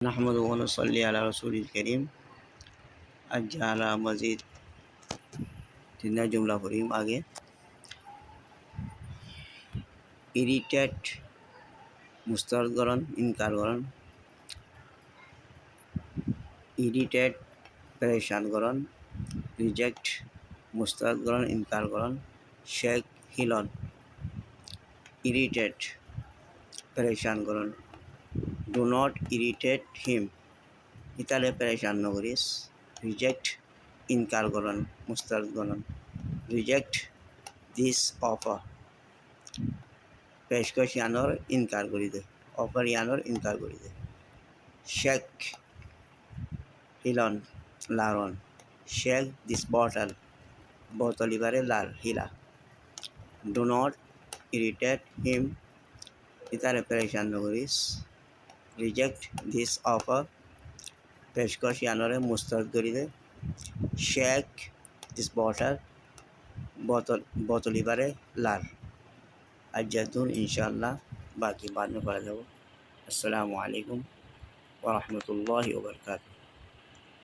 نحمده ونصلي على رسول الكريم আজ্জালা মজিদ তিনটা জুমলা পড়িম আগে ইরিটেট মুস্তারগরণ ইনকারগরণ ইরিটেট পরেশানগরণ রিজেক্ট মুস্তারগরণ ইনকারগরণ শেখ হিলন ইরিটেট পরেশানগরণ ডু নট ইরিটেট হিম ইতালে পরেশান নগরিস রিজেক্ট ইনকারগরণ মুস্তারগরণ রিজেক্ট দিস অফার পেশকশ ইয়ানোর ইনকার করি দে অফার ইয়ানোর ইনকার করি দে শেক হিলন লারন শেক দিস বটল বোতল ইবারে লাল হিলা ডু নট ইরিটেট হিম ইতারে পরেশান নগরিস রিজেক্ট দিস অফার পেশকশ ইয়ানোরে মুস্তারদ করি দে শেক দিস বটল বোতল ইবারে লাল आज जैतून इंशाअल्लाह बाकी बाद में पढ़ा जाओ। अस्सलामु अलैकुम व रहमतुल्लाहि व बरकातुहू।